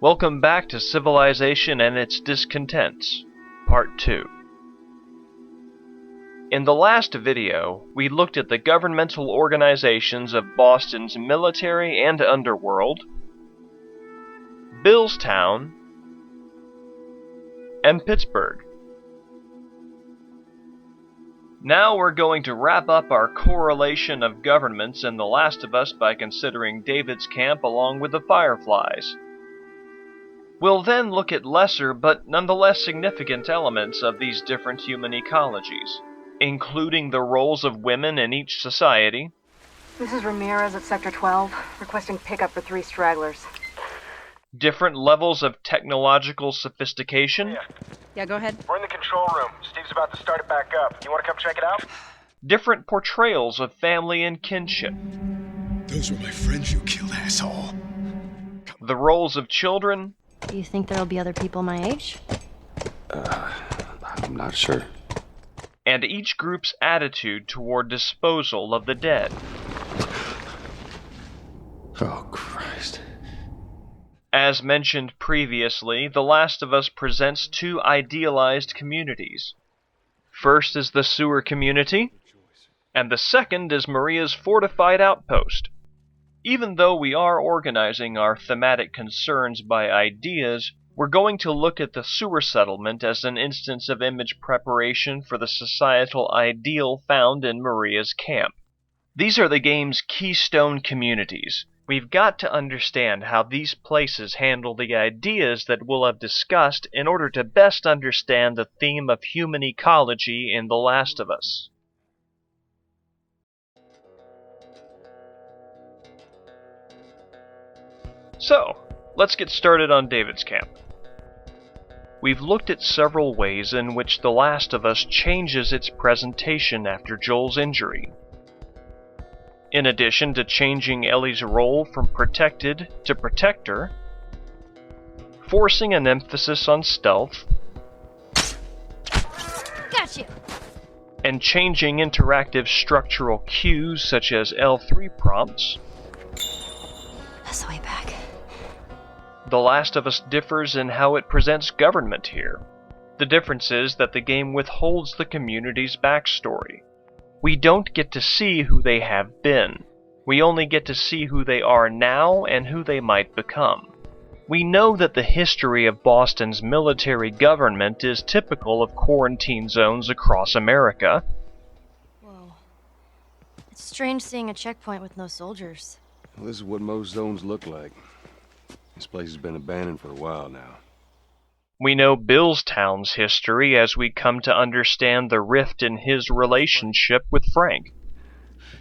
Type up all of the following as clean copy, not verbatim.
Welcome back to Civilization and its Discontents, Part 2. In the last video, we looked at the governmental organizations of Boston's military and underworld, Billstown, and Pittsburgh. Now we're going to wrap up our correlation of governments in The Last of Us by considering David's camp along with the Fireflies. We'll then look at lesser but nonetheless significant elements of these different human ecologies, including the roles of women in each society. This is Ramirez at Sector 12, requesting pickup for 3 stragglers. Different levels of technological sophistication. Yeah, go ahead. We're in the control room. Steve's about to start it back up. You want to come check it out? Different portrayals of family and kinship. Those were my friends you killed, asshole. The roles of children. Do you think there'll be other people my age? I'm not sure. And each group's attitude toward disposal of the dead. Oh, Christ. As mentioned previously, The Last of Us presents 2 idealized communities. First is the sewer community, and the second is Maria's fortified outpost. Even though we are organizing our thematic concerns by ideas, we're going to look at the sewer settlement as an instance of image preparation for the societal ideal found in Maria's camp. These are the game's keystone communities. We've got to understand how these places handle the ideas that we'll have discussed in order to best understand the theme of human ecology in The Last of Us. So, let's get started on David's camp. We've looked at several ways in which The Last of Us changes its presentation after Joel's injury. In addition to changing Ellie's role from protected to protector, forcing an emphasis on stealth, Got you! and changing interactive structural cues such as L3 prompts, That's the way back. The Last of Us differs in how it presents government here. The difference is that the game withholds the community's backstory. We don't get to see who they have been. We only get to see who they are now and who they might become. We know that the history of Boston's military government is typical of quarantine zones across America. Whoa. It's strange seeing a checkpoint with no soldiers. Well, this is what most zones look like. This place has been abandoned for a while now. We know Billstown's history as we come to understand the rift in his relationship with Frank.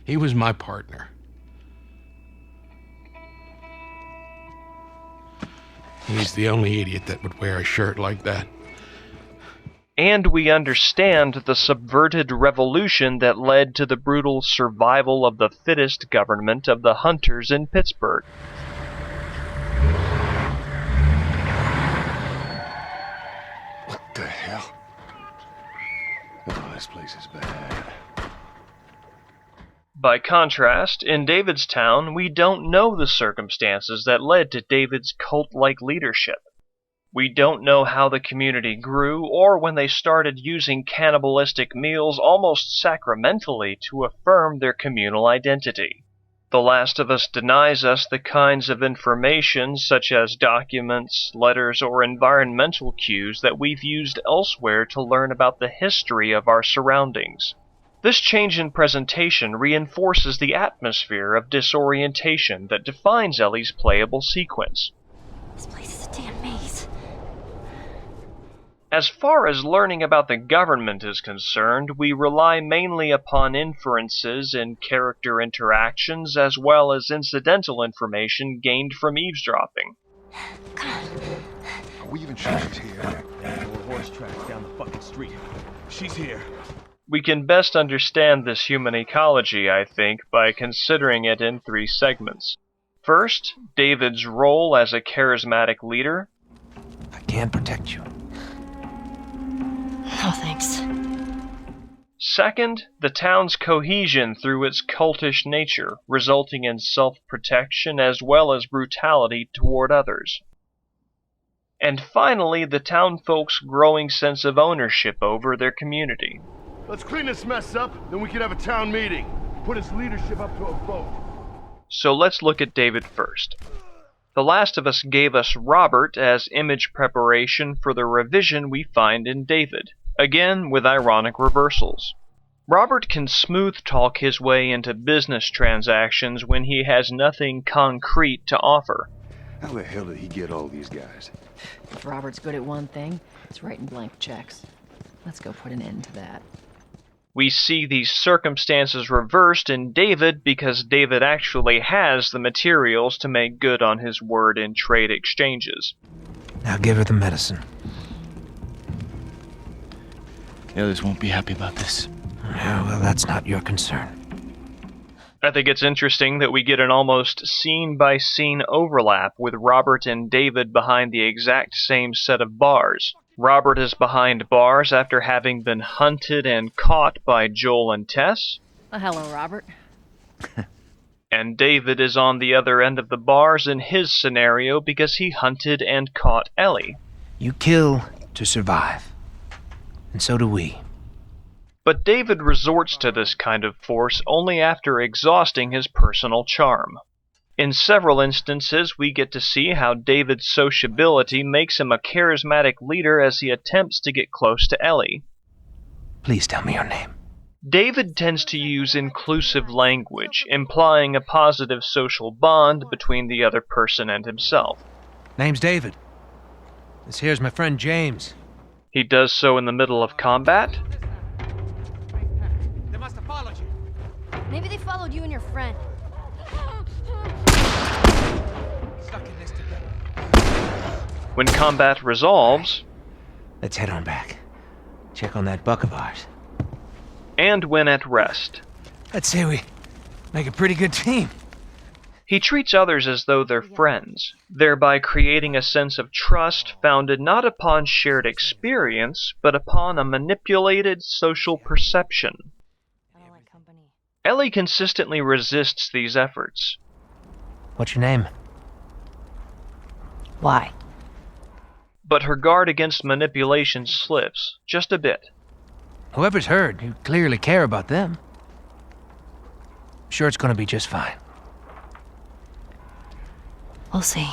He was my partner. He's the only idiot that would wear a shirt like that. And we understand the subverted revolution that led to the brutal survival of the fittest government of the hunters in Pittsburgh. What the hell? Oh, this place is bad. By contrast, in David's town, we don't know the circumstances that led to David's cult-like leadership. We don't know how the community grew or when they started using cannibalistic meals almost sacramentally to affirm their communal identity. The Last of Us denies us the kinds of information such as documents, letters, or environmental cues that we've used elsewhere to learn about the history of our surroundings. This change in presentation reinforces the atmosphere of disorientation that defines Ellie's playable sequence. This place is a damn maze. As far as learning about the government is concerned, we rely mainly upon inferences in character interactions as well as incidental information gained from eavesdropping. Come on. Are we even sure she's here? More horse tracks down the fucking street. She's here. We can best understand this human ecology, I think, by considering it in 3 segments. First, David's role as a charismatic leader. I can protect you. No thanks. Second, the town's cohesion through its cultish nature, resulting in self-protection as well as brutality toward others. And finally, the townfolk's growing sense of ownership over their community. Let's clean this mess up, then we can have a town meeting. Put his leadership up to a vote. So let's look at David first. The Last of Us gave us Robert as image preparation for the revision we find in David, again with ironic reversals. Robert can smooth talk his way into business transactions when he has nothing concrete to offer. How the hell did he get all these guys? If Robert's good at one thing, it's writing blank checks. Let's go put an end to that. We see these circumstances reversed in David because David actually has the materials to make good on his word in trade exchanges. Now give her the medicine. The others won't be happy about this. Yeah, well, that's not your concern. I think it's interesting that we get an almost scene-by-scene overlap with Robert and David behind the exact same set of bars. Robert is behind bars after having been hunted and caught by Joel and Tess. Hello, Robert. And David is on the other end of the bars in his scenario because he hunted and caught Ellie. You kill to survive. And so do we. But David resorts to this kind of force only after exhausting his personal charm. In several instances, we get to see how David's sociability makes him a charismatic leader as he attempts to get close to Ellie. Please tell me your name. David tends to use inclusive language, implying a positive social bond between the other person and himself. Name's David. This here's my friend James. He does so in the middle of combat. They must have followed you. Maybe they followed you and your friend. Stuck in this together. When combat resolves, Let's head on back. Check on that buck of ours. and when at rest. I'd say we make a pretty good team. He treats others as though they're friends, thereby creating a sense of trust founded not upon shared experience, but upon a manipulated social perception. I don't like company. Ellie consistently resists these efforts. What's your name? Why? But her guard against manipulation slips, just a bit. Whoever's heard, you clearly care about them. Sure, it's gonna be just fine. We'll see.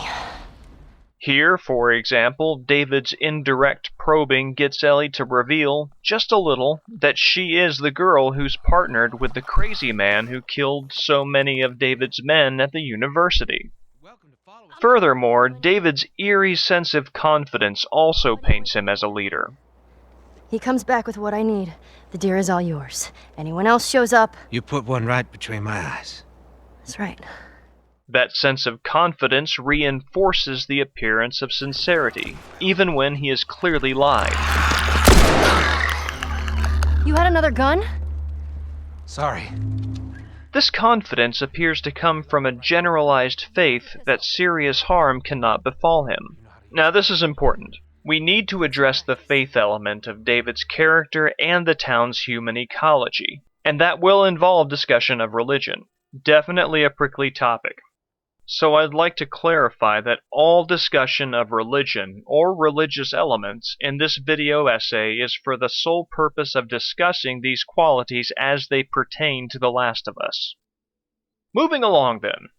Here, for example, David's indirect probing gets Ellie to reveal, just a little, that she is the girl who's partnered with the crazy man who killed so many of David's men at the university. Furthermore, David's eerie sense of confidence also paints him as a leader. He comes back with what I need. The deer is all yours. Anyone else shows up... You put one right between my eyes. That's right. That sense of confidence reinforces the appearance of sincerity, even when he has clearly lied. You had another gun? Sorry. This confidence appears to come from a generalized faith that serious harm cannot befall him. Now, this is important. We need to address the faith element of David's character and the town's human ecology, and that will involve discussion of religion. Definitely a prickly topic. So I'd like to clarify that all discussion of religion or religious elements in this video essay is for the sole purpose of discussing these qualities as they pertain to The Last of Us. Moving along then.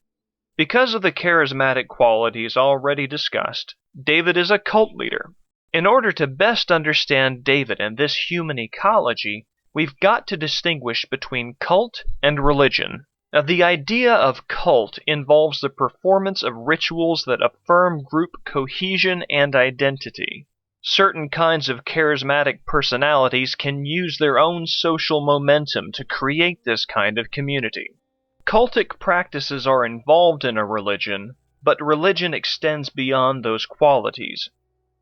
Because of the charismatic qualities already discussed, David is a cult leader. In order to best understand David and this human ecology, we've got to distinguish between cult and religion. Now, the idea of cult involves the performance of rituals that affirm group cohesion and identity. Certain kinds of charismatic personalities can use their own social momentum to create this kind of community. Cultic practices are involved in a religion, but religion extends beyond those qualities.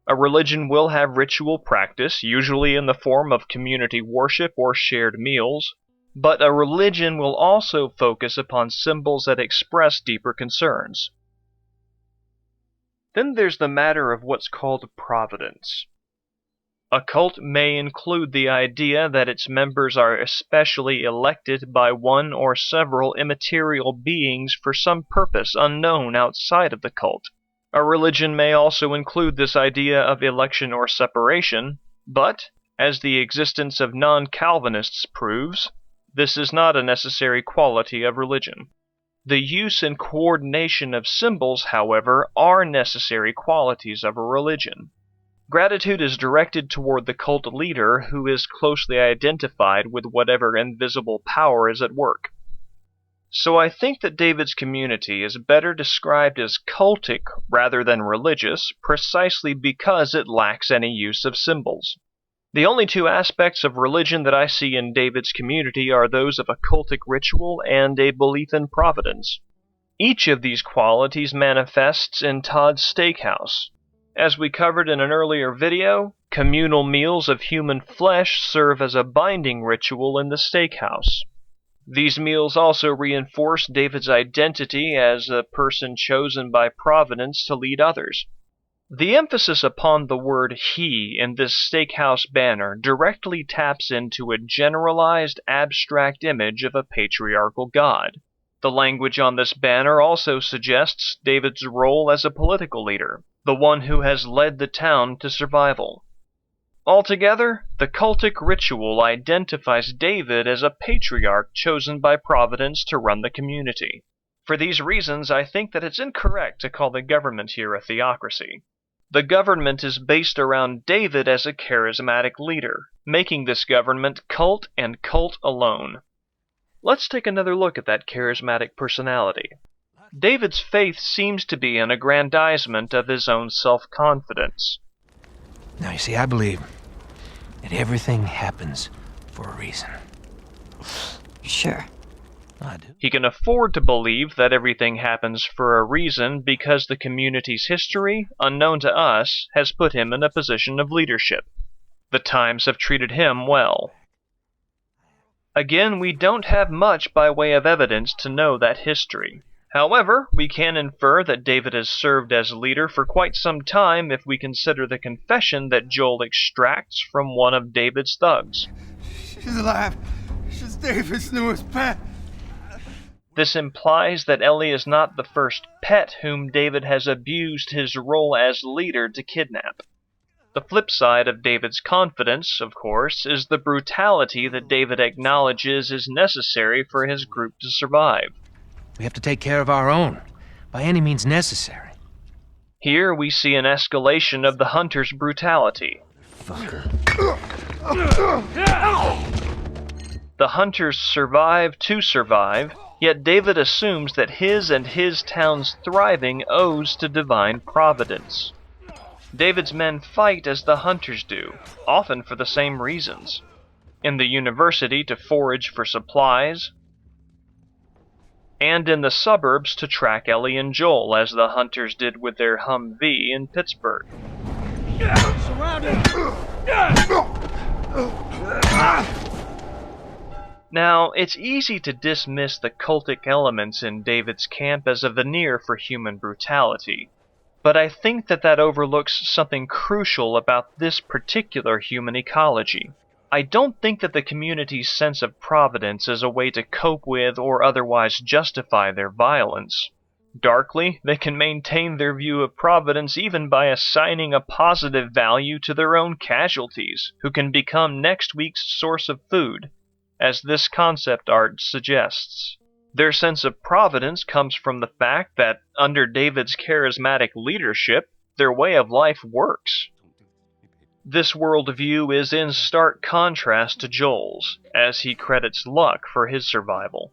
A religion will have ritual practice, usually in the form of community worship or shared meals, but a religion will also focus upon symbols that express deeper concerns. Then there's the matter of what's called Providence. A cult may include the idea that its members are especially elected by one or several immaterial beings for some purpose unknown outside of the cult. A religion may also include this idea of election or separation, but, as the existence of non-Calvinists proves, this is not a necessary quality of religion. The use and coordination of symbols, however, are necessary qualities of a religion. Gratitude is directed toward the cult leader who is closely identified with whatever invisible power is at work. So I think that David's community is better described as cultic rather than religious, precisely because it lacks any use of symbols. The only two aspects of religion that I see in David's community are those of a cultic ritual and a belief in Providence. Each of these qualities manifests in Todd's steakhouse. As we covered in an earlier video, communal meals of human flesh serve as a binding ritual in the steakhouse. These meals also reinforce David's identity as a person chosen by Providence to lead others. The emphasis upon the word he in this steakhouse banner directly taps into a generalized, abstract image of a patriarchal god. The language on this banner also suggests David's role as a political leader, the one who has led the town to survival. Altogether, the cultic ritual identifies David as a patriarch chosen by Providence to run the community. For these reasons, I think that it's incorrect to call the government here a theocracy. The government is based around David as a charismatic leader, making this government cult and cult alone. Let's take another look at that charismatic personality. David's faith seems to be an aggrandizement of his own self-confidence. Now, you see, I believe that everything happens for a reason. Sure. I do. He can afford to believe that everything happens for a reason because the community's history, unknown to us, has put him in a position of leadership. The times have treated him well. Again, we don't have much by way of evidence to know that history. However, we can infer that David has served as leader for quite some time if we consider the confession that Joel extracts from one of David's thugs. She's alive. She's David's newest pet. This implies that Ellie is not the first pet whom David has abused his role as leader to kidnap. The flip side of David's confidence, of course, is the brutality that David acknowledges is necessary for his group to survive. We have to take care of our own, by any means necessary. Here we see an escalation of the hunter's brutality. The hunters survive to survive, yet David assumes that his and his town's thriving owes to divine providence. David's men fight as the hunters do, often for the same reasons. In the university to forage for supplies, and in the suburbs to track Ellie and Joel as the hunters did with their Humvee in Pittsburgh. Now, it's easy to dismiss the cultic elements in David's camp as a veneer for human brutality, but I think that overlooks something crucial about this particular human ecology. I don't think that the community's sense of providence is a way to cope with or otherwise justify their violence. Darkly, they can maintain their view of providence even by assigning a positive value to their own casualties, who can become next week's source of food, as this concept art suggests. Their sense of providence comes from the fact that, under David's charismatic leadership, their way of life works. This worldview is in stark contrast to Joel's, as he credits luck for his survival.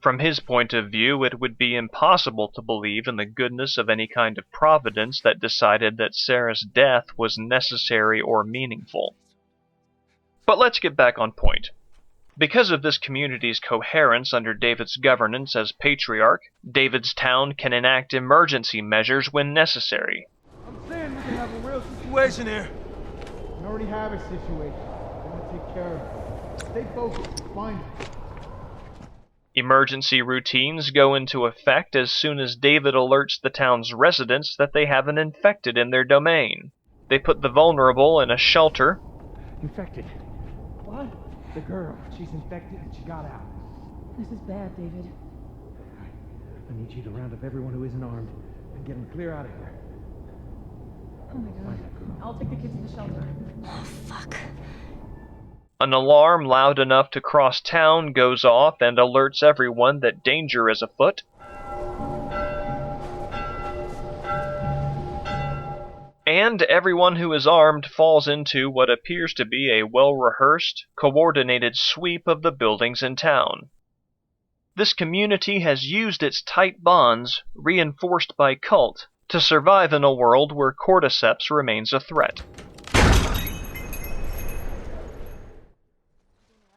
From his point of view, it would be impossible to believe in the goodness of any kind of providence that decided that Sarah's death was necessary or meaningful. But let's get back on point. Because of this community's coherence under David's governance as patriarch, David's town can enact emergency measures when necessary. I'm saying we can have a real situation here. We already have a situation. We're gonna take care of it. Stay focused. Find it. Emergency routines go into effect as soon as David alerts the town's residents that they have an infected in their domain. They put the vulnerable in a shelter. Infected. What? The girl. She's infected and she got out. This is bad, David. I need you to round up everyone who isn't armed and get them clear out of here. Oh my god. I'll take the kids to the shelter. Oh, fuck. An alarm loud enough to cross town goes off and alerts everyone that danger is afoot. And everyone who is armed falls into what appears to be a well-rehearsed, coordinated sweep of the buildings in town. This community has used its tight bonds, reinforced by cult, to survive in a world where cordyceps remains a threat.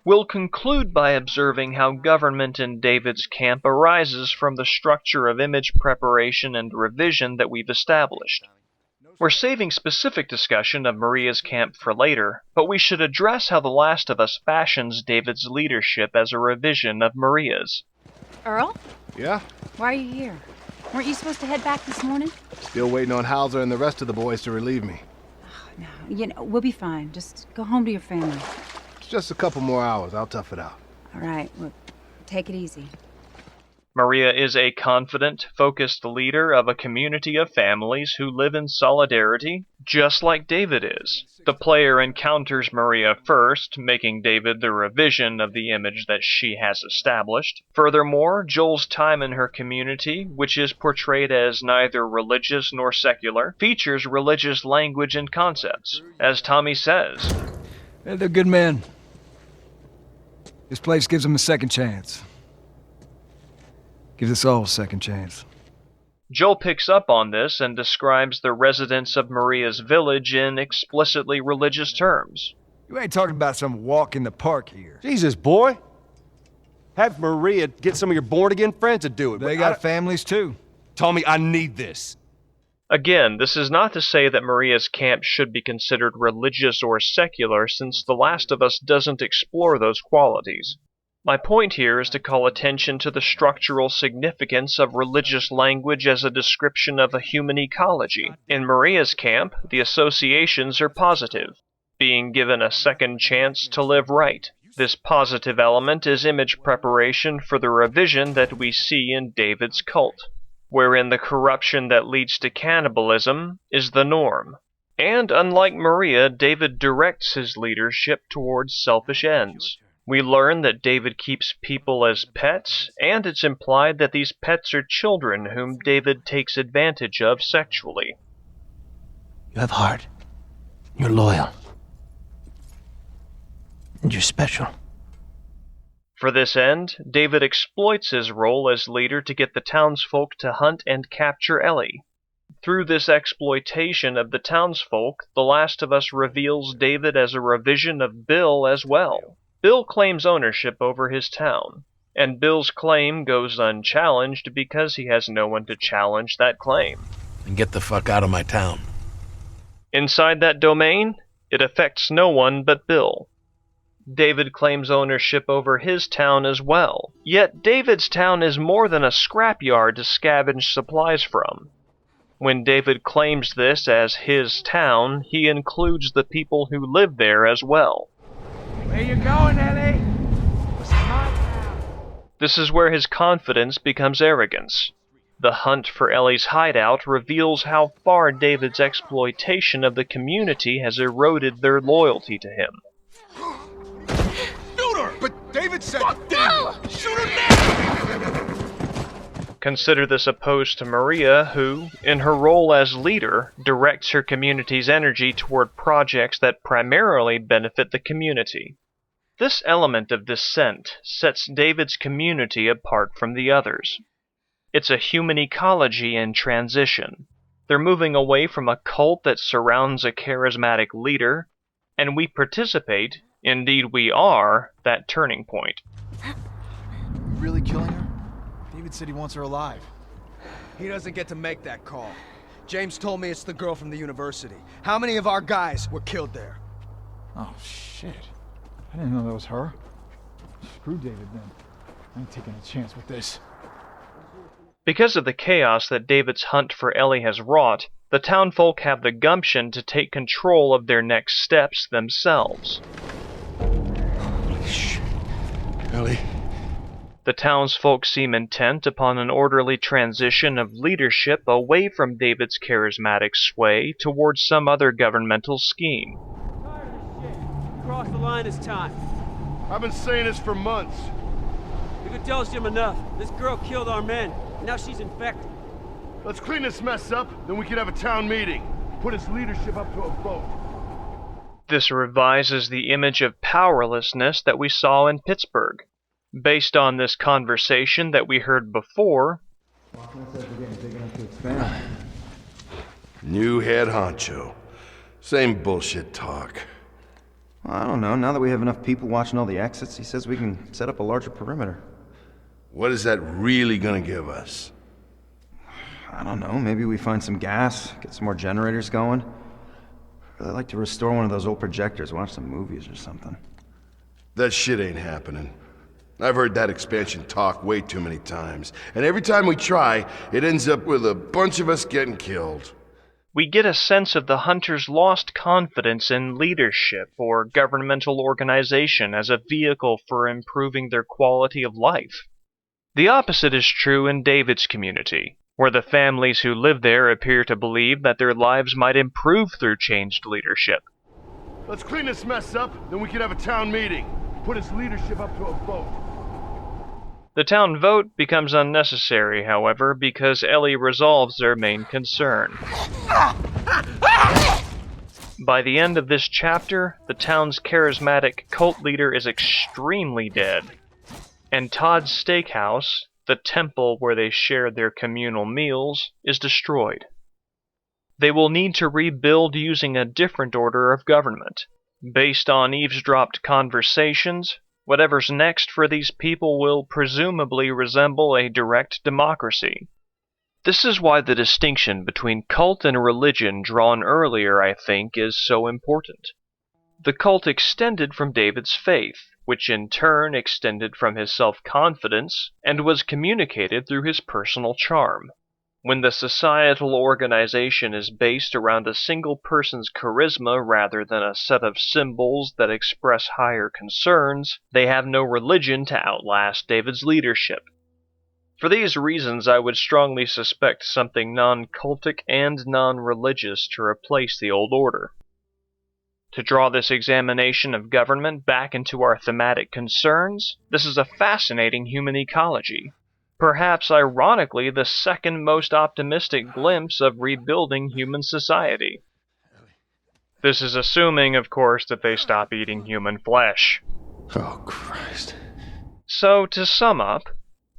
We'll conclude by observing how government in David's camp arises from the structure of image preparation and revision that we've established. We're saving specific discussion of Maria's camp for later, but we should address how The Last of Us fashions David's leadership as a revision of Maria's. Earl? Yeah? Why are you here? Weren't you supposed to head back this morning? Still waiting on Howell and the rest of the boys to relieve me. Oh, no, you know, we'll be fine. Just go home to your family. It's just a couple more hours. I'll tough it out. All right, well, take it easy. Maria is a confident, focused leader of a community of families who live in solidarity, just like David is. The player encounters Maria first, making David the revision of the image that she has established. Furthermore, Joel's time in her community, which is portrayed as neither religious nor secular, features religious language and concepts. As Tommy says, They're good men. This place gives them a second chance. Gives us all a second chance. Joel picks up on this and describes the residents of Maria's village in explicitly religious terms. You ain't talking about some walk in the park here. Jesus, boy. Have Maria get some of your born-again friends to do it. They got families, too. Tommy, I need this. Again, this is not to say that Maria's camp should be considered religious or secular, since The Last of Us doesn't explore those qualities. My point here is to call attention to the structural significance of religious language as a description of a human ecology. In Maria's camp, the associations are positive, being given a second chance to live right. This positive element is image preparation for the revision that we see in David's cult, wherein the corruption that leads to cannibalism is the norm. And unlike Maria, David directs his leadership towards selfish ends. We learn that David keeps people as pets, and it's implied that these pets are children whom David takes advantage of sexually. You have heart. You're loyal. And you're special. For this end, David exploits his role as leader to get the townsfolk to hunt and capture Ellie. Through this exploitation of the townsfolk, The Last of Us reveals David as a revision of Bill as well. Bill claims ownership over his town, and Bill's claim goes unchallenged because he has no one to challenge that claim. And get the fuck out of my town. Inside that domain, it affects no one but Bill. David claims ownership over his town as well, yet David's town is more than a scrapyard to scavenge supplies from. When David claims this as his town, he includes the people who live there as well. Where you going, Ellie? This is where his confidence becomes arrogance. The hunt for Ellie's hideout reveals how far David's exploitation of the community has eroded their loyalty to him. Shoot her! But David said... Shoot her now! Consider this opposed to Maria, who, in her role as leader, directs her community's energy toward projects that primarily benefit the community. This element of dissent sets David's community apart from the others. It's a human ecology in transition. They're moving away from a cult that surrounds a charismatic leader, and we participate, indeed we are, that turning point. You really killing her? David said he wants her alive. He doesn't get to make that call. James told me it's the girl from the university. How many of our guys were killed there? Oh, shit. I didn't know that was her. Screw David, then. I ain't taking a chance with this. Because of the chaos that David's hunt for Ellie has wrought, the townfolk have the gumption to take control of their next steps themselves. Holy shit. Ellie? The townsfolk seem intent upon an orderly transition of leadership away from David's charismatic sway towards some other governmental scheme. Tired of this shit. Cross the line this time. I've been saying this for months. You could tell Jim enough. This girl killed our men. Now she's infected. Let's clean this mess up, then we can have a town meeting. Put his leadership up to a vote. This revises the image of powerlessness that we saw in Pittsburgh. Based on this conversation that we heard before, New head honcho. Same bullshit talk. Well, I don't know. Now that we have enough people watching all the exits, he says we can set up a larger perimeter. What is that really gonna give us? I don't know. Maybe we find some gas, get some more generators going. I'd really like to restore one of those old projectors, watch some movies or something. That shit ain't happening. I've heard that expansion talk way too many times, and every time we try, it ends up with a bunch of us getting killed. we get a sense of the hunters' lost confidence in leadership or governmental organization as a vehicle for improving their quality of life. The opposite is true in David's community, where the families who live there appear to believe that their lives might improve through changed leadership. Let's clean this mess up, then we can have a town meeting. Put his leadership up to a vote. The town vote becomes unnecessary, however, because Ellie resolves their main concern. By the end of this chapter, the town's charismatic cult leader is extremely dead, and Todd's steakhouse, the temple where they shared their communal meals, is destroyed. They will need to rebuild using a different order of government. Based on eavesdropped conversations, whatever's next for these people will presumably resemble a direct democracy. This is why the distinction between cult and religion drawn earlier, I think, is so important. The cult extended from David's faith, which in turn extended from his self-confidence and was communicated through his personal charm. When the societal organization is based around a single person's charisma rather than a set of symbols that express higher concerns, they have no religion to outlast David's leadership. For these reasons, I would strongly suspect something non-cultic and non-religious to replace the old order. To draw this examination of government back into our thematic concerns, this is a fascinating human ecology. Perhaps ironically the second most optimistic glimpse of rebuilding human society. This is assuming, of course, that they stop eating human flesh. Oh, Christ. So, to sum up,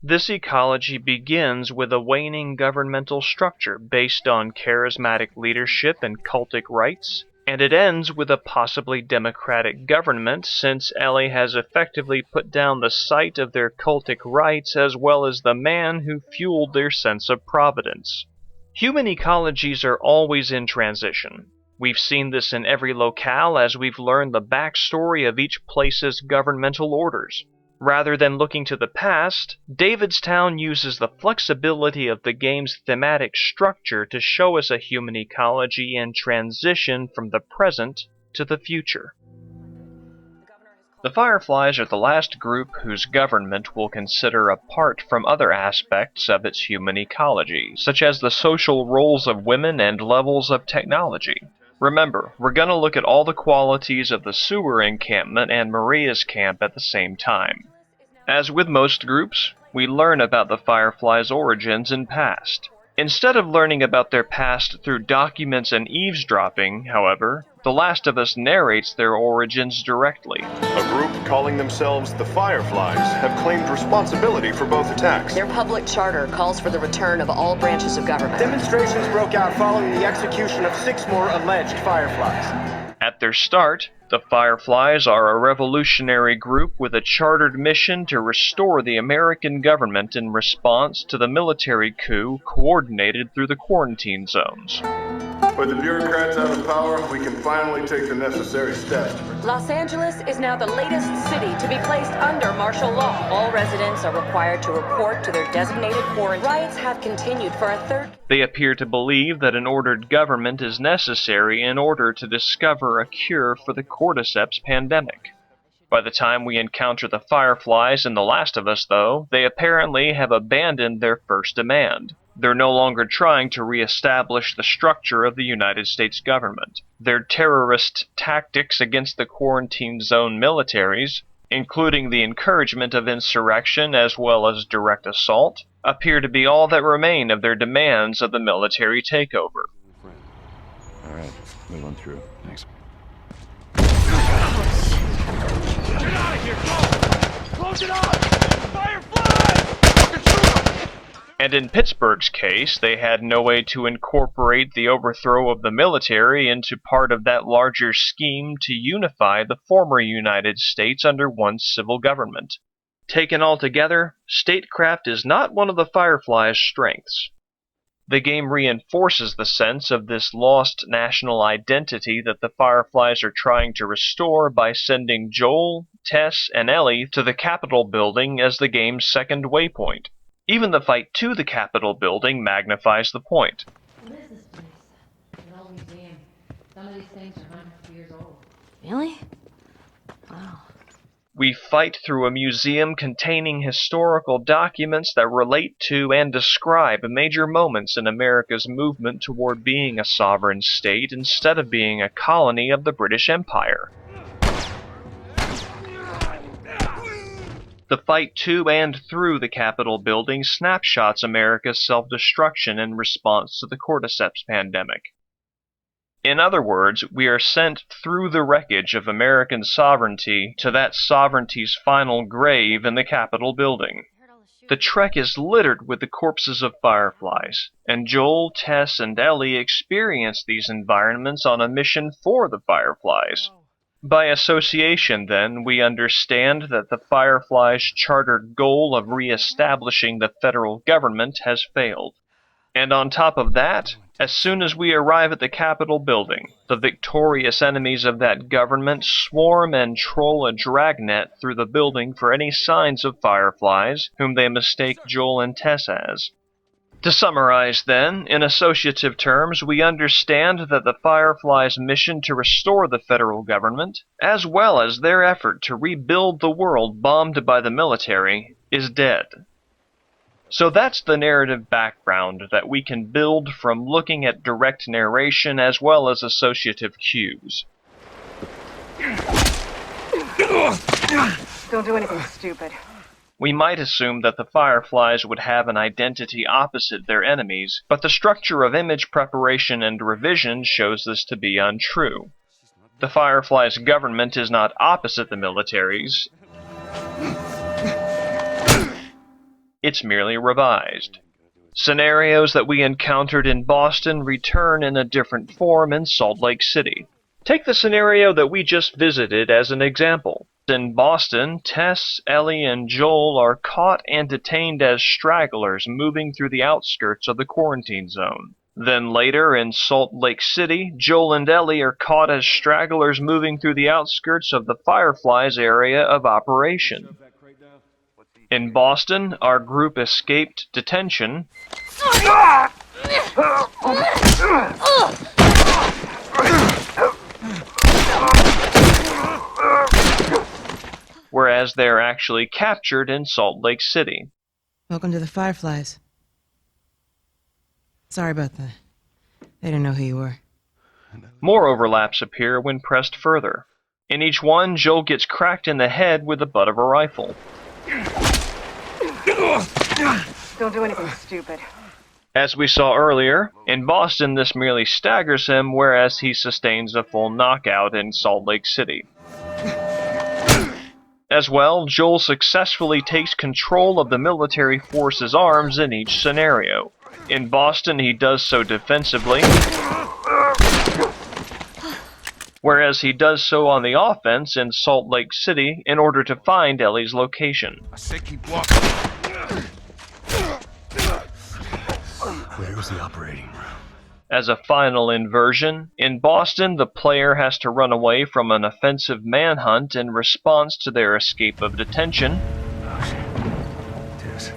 this ecology begins with a waning governmental structure based on charismatic leadership and cultic rites, and it ends with a possibly democratic government, since Ellie has effectively put down the site of their cultic rites as well as the man who fueled their sense of providence. Human ecologies are always in transition. We've seen this in every locale as we've learned the backstory of each place's governmental orders. Rather than looking to the past, David's Town uses the flexibility of the game's thematic structure to show us a human ecology in transition from the present to the future. The Fireflies are the last group whose government will consider apart from other aspects of its human ecology, such as the social roles of women and levels of technology. Remember, we're going to look at all the qualities of the sewer encampment and Maria's camp at the same time. As with most groups, we learn about the Fireflies' origins and past. Instead of learning about their past through documents and eavesdropping, however, The Last of Us narrates their origins directly. A group calling themselves the Fireflies have claimed responsibility for both attacks. Their public charter calls for the return of all branches of government. Demonstrations broke out following the execution of 6 more alleged Fireflies. At their start, the Fireflies are a revolutionary group with a chartered mission to restore the American government in response to the military coup coordinated through the quarantine zones. With the bureaucrats out of power, we can finally take the necessary steps. Los Angeles is now the latest city to be placed under martial law. All residents are required to report to their designated quarantine. Riots have continued for a third. They appear to believe that an ordered government is necessary in order to discover a cure for the cordyceps pandemic. By the time we encounter the Fireflies in The Last of Us, though, they apparently have abandoned their first demand. They're no longer trying to re-establish the structure of the United States government. Their terrorist tactics against the quarantine zone militaries, including the encouragement of insurrection as well as direct assault, appear to be all that remain of their demands of the military takeover. All right, move on through. Thanks. Get out of here! Go! Close it up! Firefly! Fucking shoot him! And in Pittsburgh's case, they had no way to incorporate the overthrow of the military into part of that larger scheme to unify the former United States under one civil government. Taken all together, statecraft is not one of the Firefly's strengths. The game reinforces the sense of this lost national identity that the Fireflies are trying to restore by sending Joel, Tess, and Ellie to the Capitol building as the game's second waypoint. Even the fight to the Capitol building magnifies the point. What is this place? An old museum. Some of these things are hundreds of years old. Really? Wow. We fight through a museum containing historical documents that relate to and describe major moments in America's movement toward being a sovereign state instead of being a colony of the British Empire. The fight to and through the Capitol building snapshots America's self-destruction in response to the cordyceps pandemic. In other words, we are sent through the wreckage of American sovereignty to that sovereignty's final grave in the Capitol building. The trek is littered with the corpses of Fireflies, and Joel, Tess, and Ellie experience these environments on a mission for the Fireflies. By association, then, we understand that the Fireflies' chartered goal of re-establishing the federal government has failed. And on top of that, as soon as we arrive at the Capitol building, the victorious enemies of that government swarm and troll a dragnet through the building for any signs of Fireflies, whom they mistake Joel and Tess as. To summarize, then, in associative terms, we understand that the Fireflies' mission to restore the federal government, as well as their effort to rebuild the world bombed by the military, is dead. So that's the narrative background that we can build from looking at direct narration as well as associative cues. Don't do anything stupid. We might assume that the Fireflies would have an identity opposite their enemies, but the structure of image preparation and revision shows this to be untrue. The Fireflies' government is not opposite the military's. It's merely revised. Scenarios that we encountered in Boston return in a different form in Salt Lake City. Take the scenario that we just visited as an example. In Boston, Tess, Ellie, and Joel are caught and detained as stragglers moving through the outskirts of the quarantine zone. Then later, in Salt Lake City, Joel and Ellie are caught as stragglers moving through the outskirts of the Fireflies area of operation. In Boston, our group escaped detention, whereas they're actually captured in Salt Lake City. Welcome to the Fireflies. Sorry about that. They didn't know who you were. More overlaps appear when pressed further. In each one, Joel gets cracked in the head with the butt of a rifle. Don't do anything stupid. As we saw earlier, in Boston this merely staggers him, whereas he sustains a full knockout in Salt Lake City. As well, Joel successfully takes control of the military force's arms in each scenario. In Boston, he does so defensively, whereas he does so on the offense in Salt Lake City in order to find Ellie's location. I say keep walking. Where was the operating room? As a final inversion, in Boston, the player has to run away from an offensive manhunt in response to their escape of detention. Tess,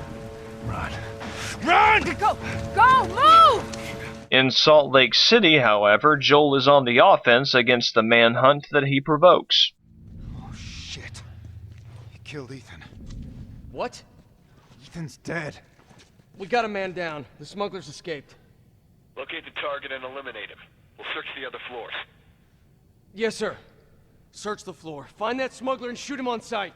run. Run! Go! Move! In Salt Lake City, however, Joel is on the offense against the manhunt that he provokes. Oh, shit. killed Ethan. What? Ethan's dead. We got a man down. The smugglers escaped. Locate the target and eliminate him. We'll search the other floors. Yes, sir. Search the floor. Find that smuggler and shoot him on sight.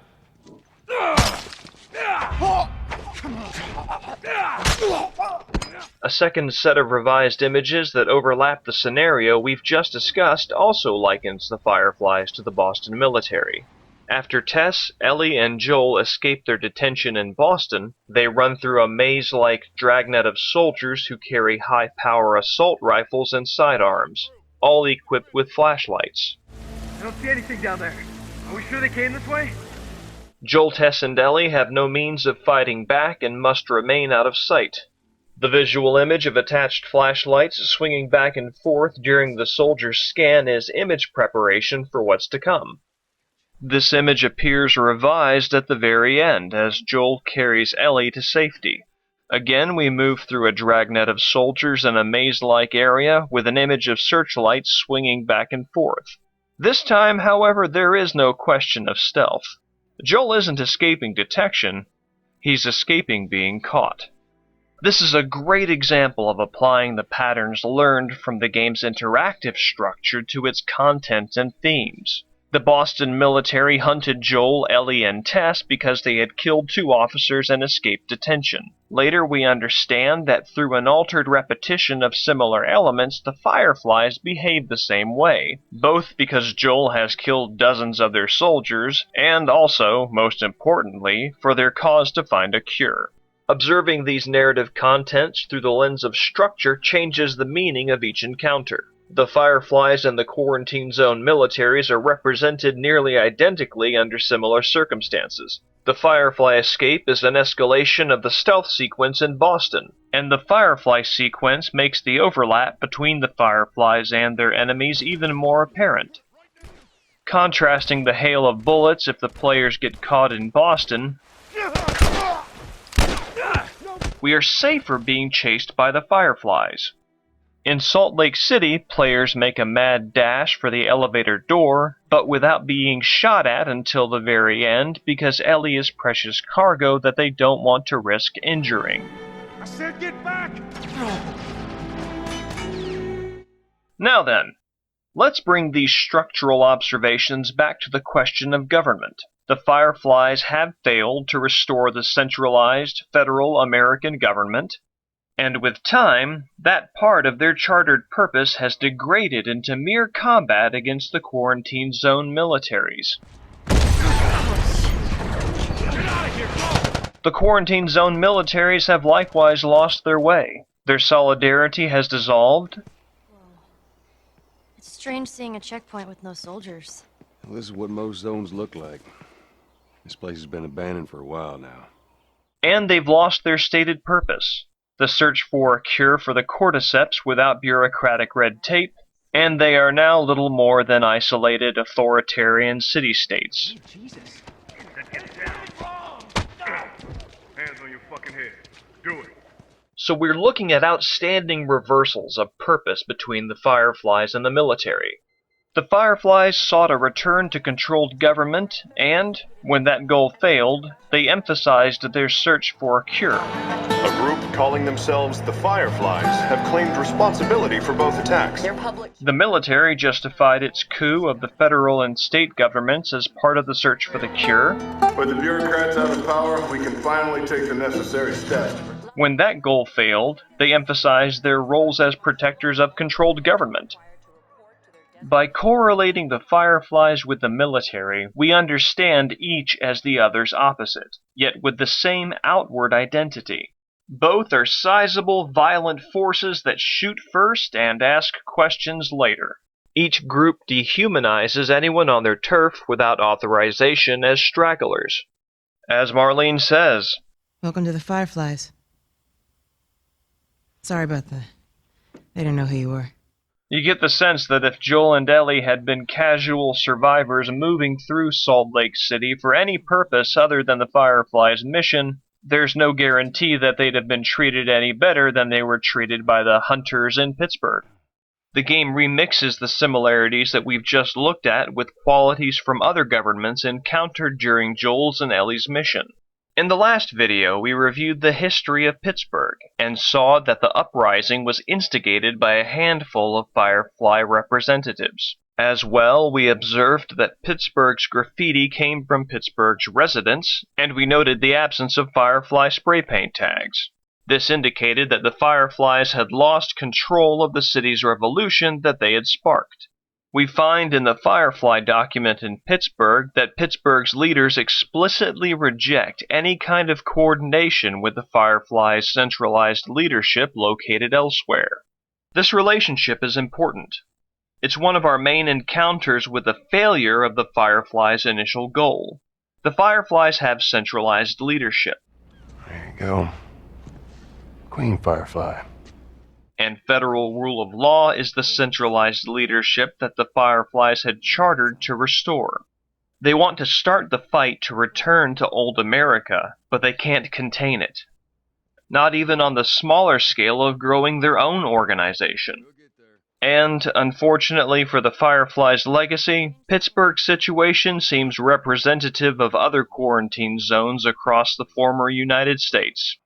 A second set of revised images that overlap the scenario we've just discussed also likens the Fireflies to the Boston military. After Tess, Ellie, and Joel escape their detention in Boston, they run through a maze-like dragnet of soldiers who carry high-power assault rifles and sidearms, all equipped with flashlights. I don't see anything down there. Are we sure they came this way? Joel, Tess, and Ellie have no means of fighting back and must remain out of sight. The visual image of attached flashlights swinging back and forth during the soldiers' scan is image preparation for what's to come. This image appears revised at the very end as Joel carries Ellie to safety. Again, we move through a dragnet of soldiers in a maze-like area with an image of searchlights swinging back and forth. This time, however, there is no question of stealth. Joel isn't escaping detection, he's escaping being caught. This is a great example of applying the patterns learned from the game's interactive structure to its content and themes. The Boston military hunted Joel, Ellie, and Tess because they had killed 2 officers and escaped detention. Later, we understand that through an altered repetition of similar elements, the Fireflies behave the same way, both because Joel has killed dozens of their soldiers, and also, most importantly, for their cause to find a cure. Observing these narrative contents through the lens of structure changes the meaning of each encounter. The Fireflies and the Quarantine Zone militaries are represented nearly identically under similar circumstances. The Firefly escape is an escalation of the stealth sequence in Boston, and the Firefly sequence makes the overlap between the Fireflies and their enemies even more apparent. Contrasting the hail of bullets if the players get caught in Boston, we are safer being chased by the Fireflies. In Salt Lake City, players make a mad dash for the elevator door, but without being shot at until the very end because Ellie is precious cargo that they don't want to risk injuring. I said get back! Now then, let's bring these structural observations back to the question of government. The Fireflies have failed to restore the centralized federal American government, and with time, that part of their chartered purpose has degraded into mere combat against the Quarantine Zone militaries. The Quarantine Zone militaries have likewise lost their way. Their solidarity has dissolved. It's strange seeing a checkpoint with no soldiers. Well, this is what most zones look like. This place has been abandoned for a while now. And they've lost their stated purpose. The search for a cure for the cordyceps without bureaucratic red tape, and they are now little more than isolated authoritarian city-states. Jesus. Hands on your fucking head. Do it. So we're looking at outstanding reversals of purpose between the Fireflies and the military. The Fireflies sought a return to controlled government, and, when that goal failed, they emphasized their search for a cure. A group calling themselves the Fireflies have claimed responsibility for both attacks. The military justified its coup of the federal and state governments as part of the search for the cure. With the bureaucrats out of power, we can finally take the necessary steps. When that goal failed, they emphasized their roles as protectors of controlled government. By correlating the Fireflies with the military, we understand each as the other's opposite, yet with the same outward identity. Both are sizable, violent forces that shoot first and ask questions later. Each group dehumanizes anyone on their turf without authorization as stragglers. As Marlene says, Welcome to the Fireflies. Sorry about that. They didn't know who you were. You get the sense that if Joel and Ellie had been casual survivors moving through Salt Lake City for any purpose other than the Fireflies' mission, there's no guarantee that they'd have been treated any better than they were treated by the hunters in Pittsburgh. The game remixes the similarities that we've just looked at with qualities from other governments encountered during Joel's and Ellie's mission. In the last video, we reviewed the history of Pittsburgh and saw that the uprising was instigated by a handful of Firefly representatives. As well, we observed that Pittsburgh's graffiti came from Pittsburgh's residents, and we noted the absence of Firefly spray paint tags. This indicated that the Fireflies had lost control of the city's revolution that they had sparked. We find in the Firefly document in Pittsburgh that Pittsburgh's leaders explicitly reject any kind of coordination with the Firefly's centralized leadership located elsewhere. This relationship is important. It's one of our main encounters with the failure of the Firefly's initial goal. The Fireflies have centralized leadership. There you go. Queen Firefly. And federal rule of law is the centralized leadership that the Fireflies had chartered to restore. They want to start the fight to return to old America, but they can't contain it. Not even on the smaller scale of growing their own organization. And, unfortunately for the Fireflies' legacy, Pittsburgh's situation seems representative of other quarantine zones across the former United States.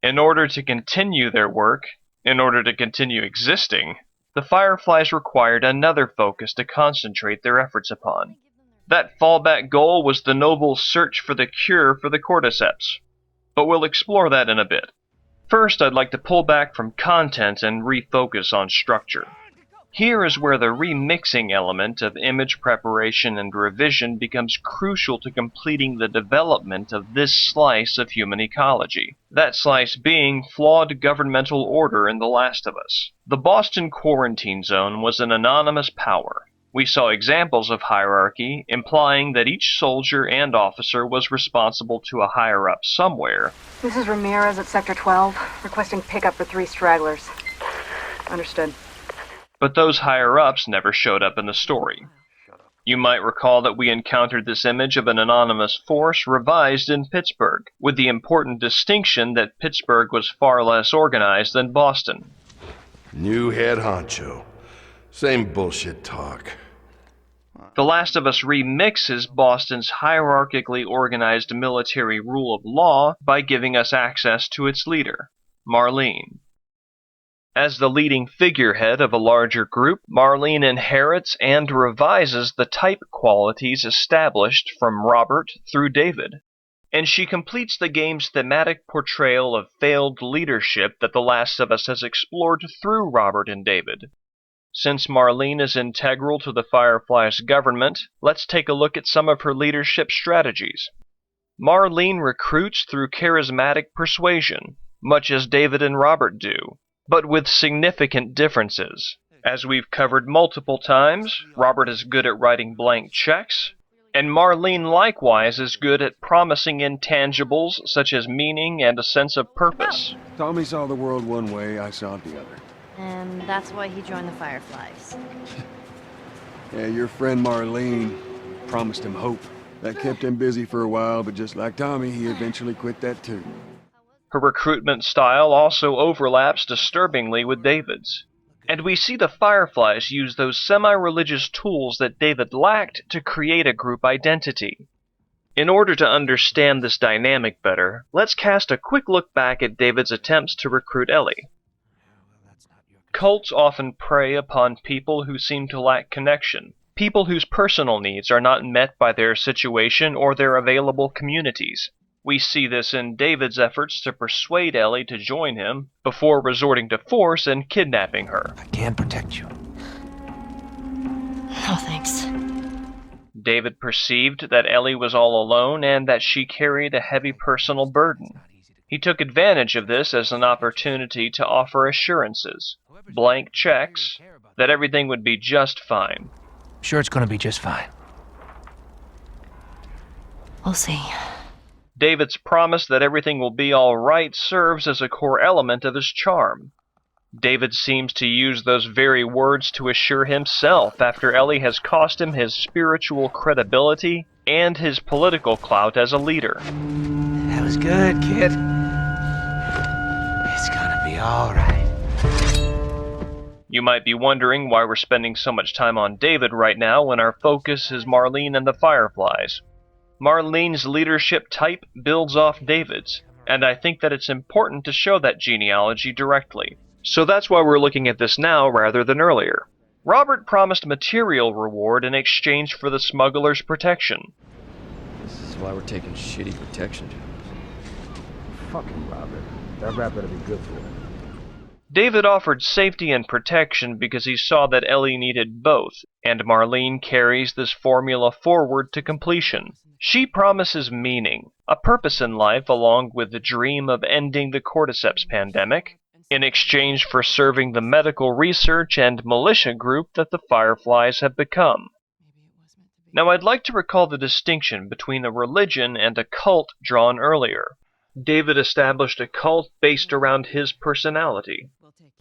In order to continue their work, in order to continue existing, the Fireflies required another focus to concentrate their efforts upon. That fallback goal was the noble search for the cure for the cordyceps. But we'll explore that in a bit. First, I'd like to pull back from content and refocus on structure. Here is where the remixing element of image preparation and revision becomes crucial to completing the development of this slice of human ecology. That slice being flawed governmental order in The Last of Us. The Boston quarantine zone was an anonymous power. We saw examples of hierarchy, implying that each soldier and officer was responsible to a higher-up somewhere. This is Ramirez at Sector 12, requesting pickup for 3 stragglers. Understood. But those higher-ups never showed up in the story. You might recall that we encountered this image of an anonymous force revised in Pittsburgh, with the important distinction that Pittsburgh was far less organized than Boston. New head honcho. Same bullshit talk. The Last of Us remixes Boston's hierarchically organized military rule of law by giving us access to its leader, Marlene. As the leading figurehead of a larger group, Marlene inherits and revises the type qualities established from Robert through David. And she completes the game's thematic portrayal of failed leadership that The Last of Us has explored through Robert and David. Since Marlene is integral to the Firefly's government, let's take a look at some of her leadership strategies. Marlene recruits through charismatic persuasion, much as David and Robert do, but with significant differences. As we've covered multiple times, Robert is good at writing blank checks, and Marlene likewise is good at promising intangibles such as meaning and a sense of purpose. Tommy saw the world one way, I saw it the other. And that's why he joined the Fireflies. Yeah, your friend Marlene promised him hope. That kept him busy for a while, but just like Tommy, he eventually quit that too. Her recruitment style also overlaps disturbingly with David's. And we see the Fireflies use those semi-religious tools that David lacked to create a group identity. In order to understand this dynamic better, let's cast a quick look back at David's attempts to recruit Ellie. Cults often prey upon people who seem to lack connection, people whose personal needs are not met by their situation or their available communities. We see this in David's efforts to persuade Ellie to join him before resorting to force and kidnapping her. I can protect you. Oh, thanks. David perceived that Ellie was all alone and that she carried a heavy personal burden. He took advantage of this as an opportunity to offer assurances, blank checks, that everything would be just fine. Sure it's gonna be just fine. We'll see. David's promise that everything will be all right serves as a core element of his charm. David seems to use those very words to assure himself after Ellie has cost him his spiritual credibility and his political clout as a leader. That was good, kid. It's gonna be all right. You might be wondering why we're spending so much time on David right now when our focus is Marlene and the Fireflies. Marlene's leadership type builds off David's, and I think that it's important to show that genealogy directly. So that's why we're looking at this now rather than earlier. Robert promised material reward in exchange for the smuggler's protection. This is why we're taking shitty protection jobs. Fucking Robert. That rap better be good for him. David offered safety and protection because he saw that Ellie needed both, and Marlene carries this formula forward to completion. She promises meaning, a purpose in life along with the dream of ending the cordyceps pandemic, in exchange for serving the medical research and militia group that the Fireflies have become. Now I'd like to recall the distinction between a religion and a cult drawn earlier. David established a cult based around his personality.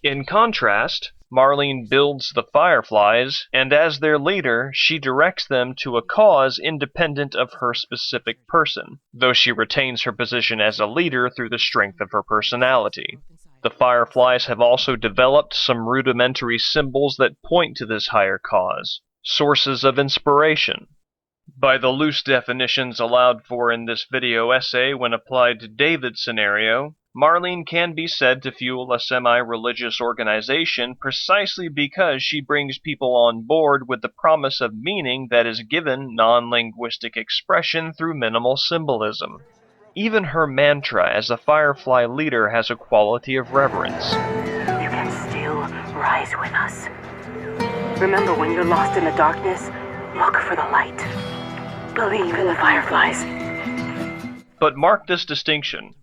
In contrast, Marlene builds the Fireflies, and as their leader, she directs them to a cause independent of her specific person, though she retains her position as a leader through the strength of her personality. The Fireflies have also developed some rudimentary symbols that point to this higher cause, sources of inspiration. By the loose definitions allowed for in this video essay when applied to David's scenario, Marlene can be said to fuel a semi-religious organization precisely because she brings people on board with the promise of meaning that is given non-linguistic expression through minimal symbolism. Even her mantra as a Firefly leader has a quality of reverence. You can still rise with us. Remember, when you're lost in the darkness, look for the light. Believe in the Fireflies. But mark this distinction.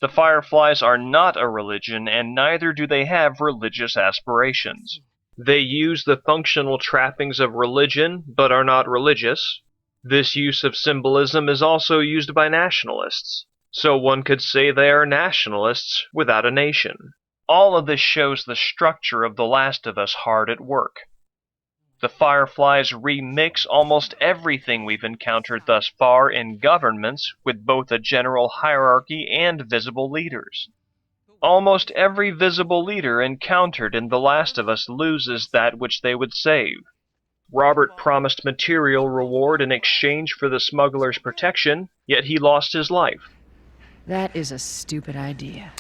The Fireflies are not a religion, and neither do they have religious aspirations. They use the functional trappings of religion, but are not religious. This use of symbolism is also used by nationalists, so one could say they are nationalists without a nation. All of this shows the structure of The Last of Us hard at work. The Fireflies remix almost everything we've encountered thus far in governments with both a general hierarchy and visible leaders. Almost every visible leader encountered in The Last of Us loses that which they would save. Robert promised material reward in exchange for the smuggler's protection, yet he lost his life. That is a stupid idea.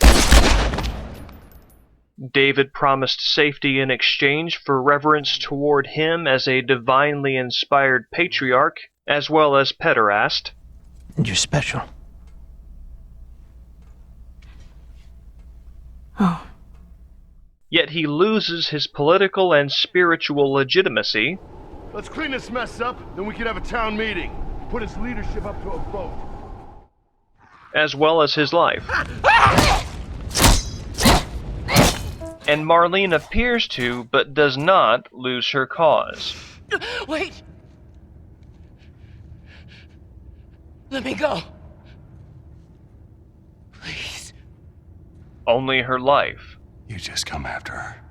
David promised safety in exchange for reverence toward him as a divinely inspired patriarch, as well as pederast. And you're special. Oh. Yet he loses his political and spiritual legitimacy. Let's clean this mess up, then we can have a town meeting. Put his leadership up to a vote. As well as his life. And Marlene appears to, but does not, lose her cause. Wait! Let me go. Please. Only her life. You just come after her.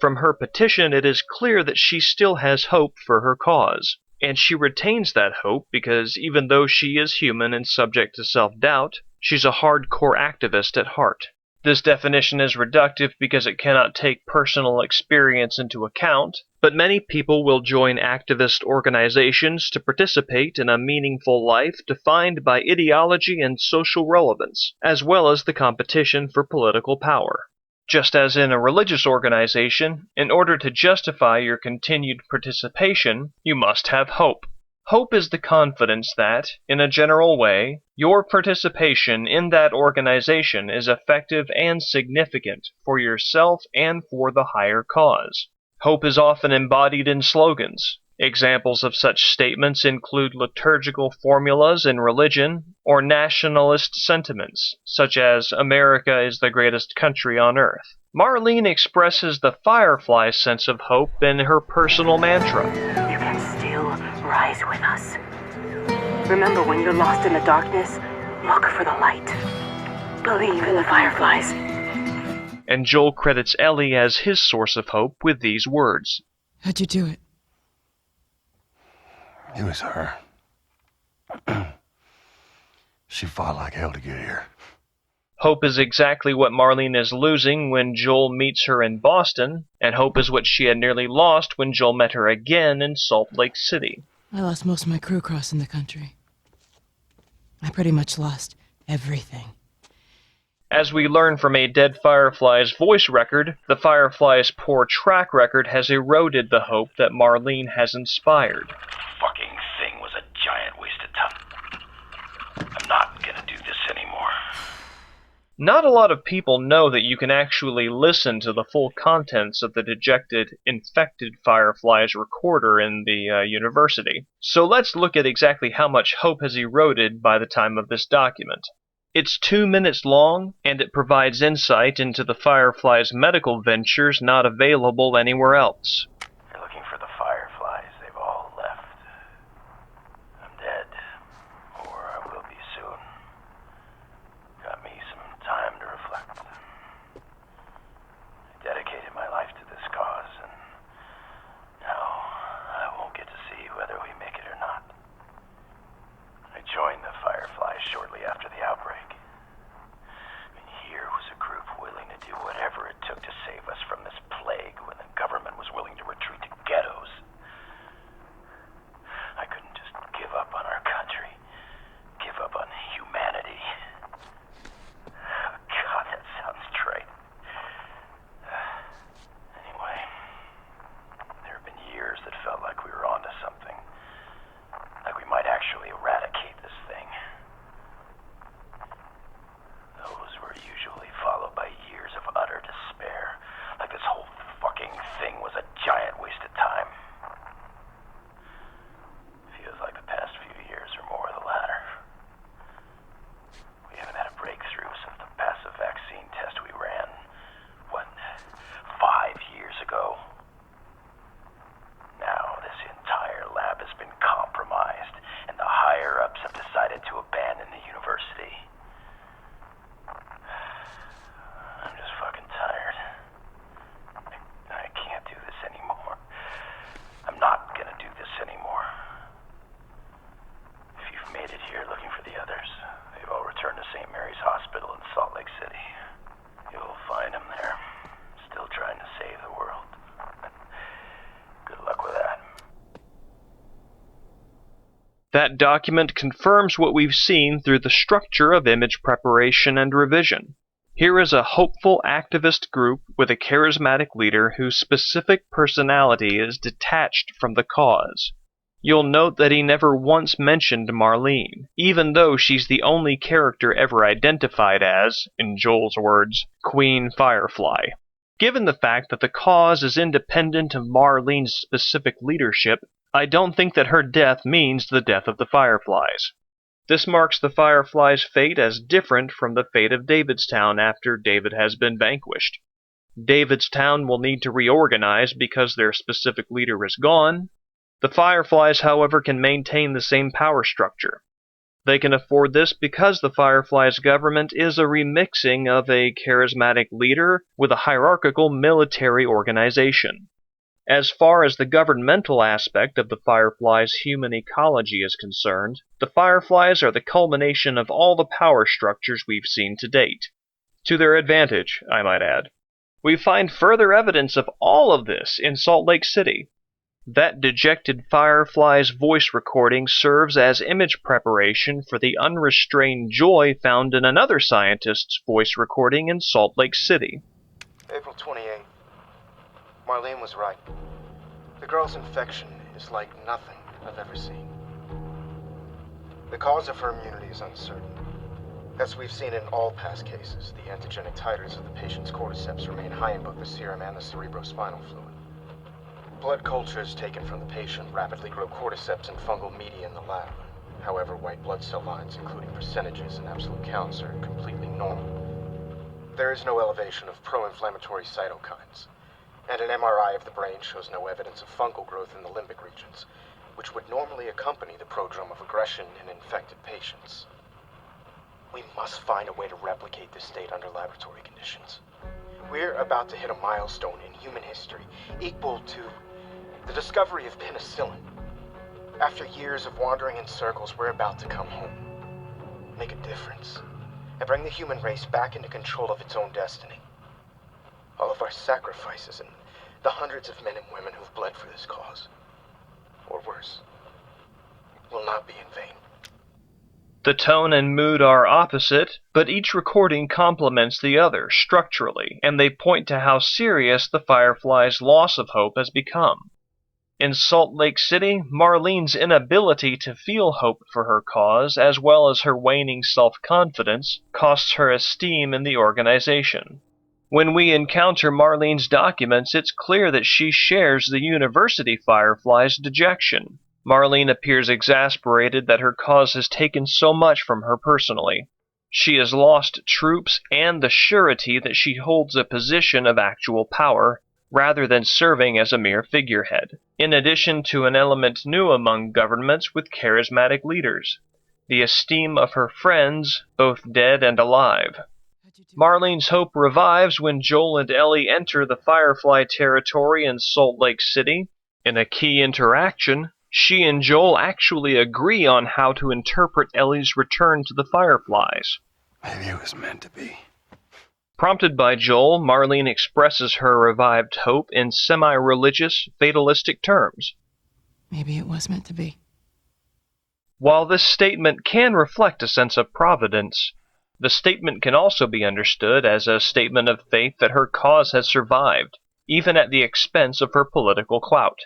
From her petition, it is clear that she still has hope for her cause. And she retains that hope because even though she is human and subject to self-doubt, she's a hardcore activist at heart. This definition is reductive because it cannot take personal experience into account, but many people will join activist organizations to participate in a meaningful life defined by ideology and social relevance, as well as the competition for political power. Just as in a religious organization, in order to justify your continued participation, you must have hope. Hope is the confidence that, in a general way, your participation in that organization is effective and significant for yourself and for the higher cause. Hope is often embodied in slogans. Examples of such statements include liturgical formulas in religion or nationalist sentiments, such as "America is the greatest country on earth." Marlene expresses the Firefly sense of hope in her personal mantra. You can still rise with us. Remember, when you're lost in the darkness, look for the light. Believe in the Fireflies. And Joel credits Ellie as his source of hope with these words. How'd you do it? It was her. She fought like hell to get here. Hope is exactly what Marlene is losing when Joel meets her in Boston, and hope is what she had nearly lost when Joel met her again in Salt Lake City. I lost most of my crew crossing the country. I pretty much lost everything. As we learn from a dead Firefly's voice record, the Firefly's poor track record has eroded the hope that Marlene has inspired. Fucking thing was a giant waste of time. I'm not gonna do this anymore. Not a lot of people know that you can actually listen to the full contents of the dejected, infected Firefly's recorder in the university. So let's look at exactly how much hope has eroded by the time of this document. It's 2 minutes long, and it provides insight into the Firefly's medical ventures not available anywhere else. You're looking for the Fireflies. They've all left. I'm dead. Or I will be soon. Got me some time to reflect. I dedicated my life to this cause, and now I won't get to see whether we make it or not. I joined the Fireflies shortly after the outbreak. And here was a group willing to do whatever it took to save us from this plague when the government was willing to retreat to ghettos. I couldn't just give up on our country, give up on humanity. God, that sounds trite. Anyway, there have been years that felt like we were onto something. Like we might actually eradicate this thing. Those were usually followed by years of utter despair. Like this whole fucking thing was a giant waste of time. Feels like the past few years are more of the latter. We haven't had a breakthrough since the passive vaccine test we ran, 5 years ago? Now this entire lab has been compromised, and the higher-ups have decided to abandon the university. I'm just fucking tired. I can't do this anymore. I'm not gonna do this anymore. If you've made it here looking for the others, they've all returned to St. Mary's Hospital in Salt Lake City. You'll find them there, still trying to save the world. Good luck with that. That document confirms what we've seen through the structure of image preparation and revision. Here is a hopeful activist group with a charismatic leader whose specific personality is detached from the cause. You'll note that he never once mentioned Marlene, even though she's the only character ever identified as, in Joel's words, Queen Firefly. Given the fact that the cause is independent of Marlene's specific leadership, I don't think that her death means the death of the Fireflies. This marks the Fireflies' fate as different from the fate of Davidstown after David has been vanquished. Davidstown will need to reorganize because their specific leader is gone. The Fireflies, however, can maintain the same power structure. They can afford this because the Fireflies' government is a remixing of a charismatic leader with a hierarchical military organization. As far as the governmental aspect of the Fireflies' human ecology is concerned, the Fireflies are the culmination of all the power structures we've seen to date. To their advantage, I might add. We find further evidence of all of this in Salt Lake City. That dejected Firefly's voice recording serves as image preparation for the unrestrained joy found in another scientist's voice recording in Salt Lake City. April 28th. Marlene was right. The girl's infection is like nothing I've ever seen. The cause of her immunity is uncertain. As we've seen in all past cases, the antigenic titers of the patient's cordyceps remain high in both the serum and the cerebrospinal fluid. Blood cultures taken from the patient rapidly grow cordyceps and fungal media in the lab. However, white blood cell lines, including percentages and absolute counts, are completely normal. There is no elevation of pro-inflammatory cytokines, and an MRI of the brain shows no evidence of fungal growth in the limbic regions, which would normally accompany the prodrome of aggression in infected patients. We must find a way to replicate this state under laboratory conditions. We're about to hit a milestone in human history equal to the discovery of penicillin. After years of wandering in circles, we're about to come home. Make a difference. and bring the human race back into control of its own destiny. All of our sacrifices and the hundreds of men and women who've bled for this cause, or worse, will not be in vain. The tone and mood are opposite, but each recording complements the other structurally, and they point to how serious the Firefly's loss of hope has become. In Salt Lake City, Marlene's inability to feel hope for her cause, as well as her waning self-confidence, costs her esteem in the organization. When we encounter Marlene's documents, it's clear that she shares the University Firefly's dejection. Marlene appears exasperated that her cause has taken so much from her personally. She has lost troops and the surety that she holds a position of actual power, rather than serving as a mere figurehead, in addition to an element new among governments with charismatic leaders, the esteem of her friends, both dead and alive. Marlene's hope revives when Joel and Ellie enter the Firefly territory in Salt Lake City. In a key interaction, she and Joel actually agree on how to interpret Ellie's return to the Fireflies. Maybe it was meant to be. Prompted by Joel, Marlene expresses her revived hope in semi-religious, fatalistic terms. Maybe it was meant to be. While this statement can reflect a sense of providence, the statement can also be understood as a statement of faith that her cause has survived, even at the expense of her political clout.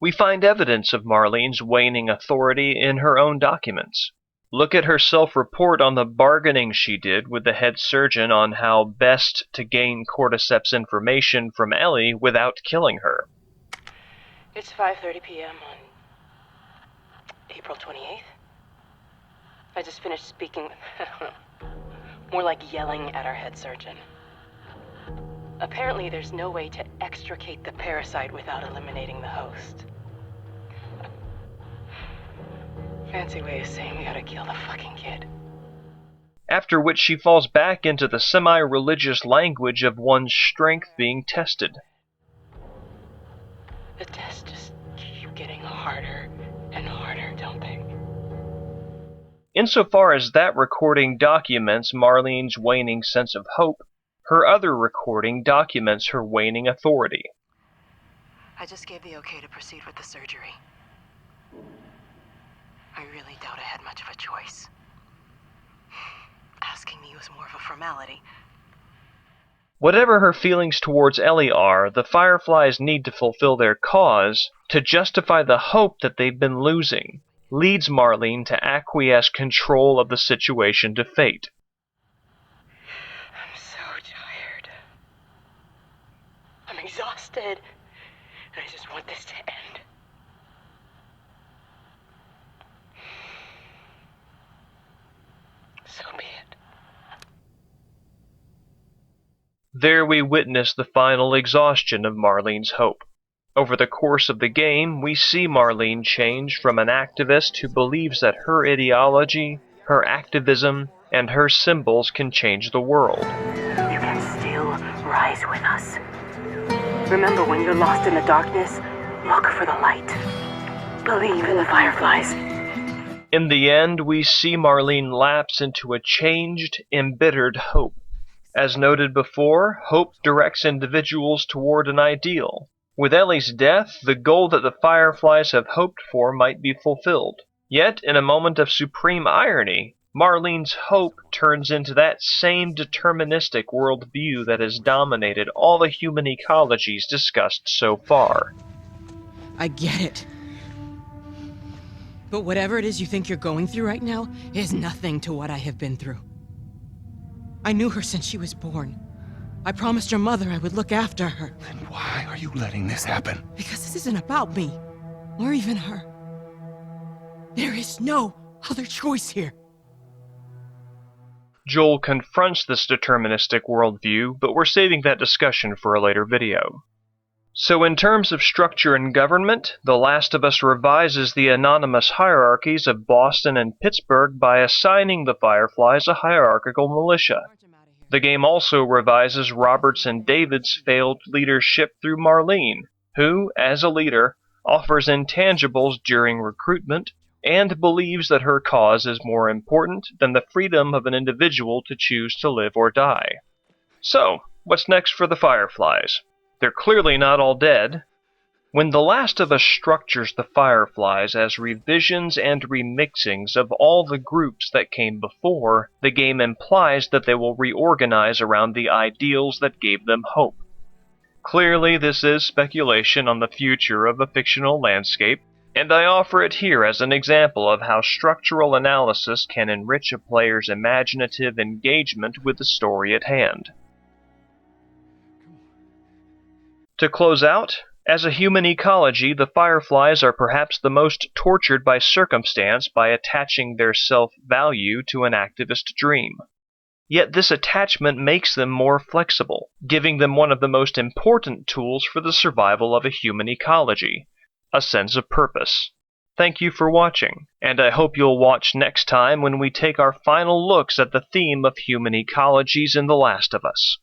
We find evidence of Marlene's waning authority in her own documents. Look at her self-report on the bargaining she did with the head surgeon on how best to gain cordyceps information from Ellie without killing her. It's 5:30 p.m. on April 28th. I just finished speaking with... more like yelling at our head surgeon. Apparently there's no way to extricate the parasite without eliminating the host. Fancy way of saying we gotta kill the fucking kid. After which she falls back into the semi-religious language of one's strength being tested. The tests just keep getting harder and harder, don't they? Insofar as that recording documents Marlene's waning sense of hope, her other recording documents her waning authority. I just gave the okay to proceed with the surgery. I really doubt I had much of a choice. Asking me was more of a formality. Whatever her feelings towards Ellie are, the Fireflies need to fulfill their cause to justify the hope that they've been losing, leads Marlene to acquiesce control of the situation to fate. I'm so tired. I'm exhausted. And I just want this to end. So be it. There we witness the final exhaustion of Marlene's hope. Over the course of the game, we see Marlene change from an activist who believes that her ideology, her activism, and her symbols can change the world. You can still rise with us. Remember, when you're lost in the darkness, look for the light. Believe in the Fireflies. In the end, we see Marlene lapse into a changed, embittered hope. As noted before, hope directs individuals toward an ideal. With Ellie's death, the goal that the Fireflies have hoped for might be fulfilled. Yet, in a moment of supreme irony, Marlene's hope turns into that same deterministic worldview that has dominated all the human ecologies discussed so far. I get it. But whatever it is you think you're going through right now is nothing to what I have been through. I knew her since she was born. I promised her mother I would look after her. Then why are you letting this happen? Because this isn't about me, or even her. There is no other choice here. Joel confronts this deterministic worldview, but we're saving that discussion for a later video. So in terms of structure and government, The Last of Us revises the anonymous hierarchies of Boston and Pittsburgh by assigning the Fireflies a hierarchical militia. The game also revises Roberts and David's failed leadership through Marlene, who, as a leader, offers intangibles during recruitment, and believes that her cause is more important than the freedom of an individual to choose to live or die. So, what's next for the Fireflies? They're clearly not all dead. When The Last of Us structures the Fireflies as revisions and remixings of all the groups that came before, the game implies that they will reorganize around the ideals that gave them hope. Clearly, this is speculation on the future of a fictional landscape, and I offer it here as an example of how structural analysis can enrich a player's imaginative engagement with the story at hand. To close out, as a human ecology, the Fireflies are perhaps the most tortured by circumstance by attaching their self-value to an activist dream. Yet this attachment makes them more flexible, giving them one of the most important tools for the survival of a human ecology: a sense of purpose. Thank you for watching, and I hope you'll watch next time when we take our final looks at the theme of human ecologies in The Last of Us.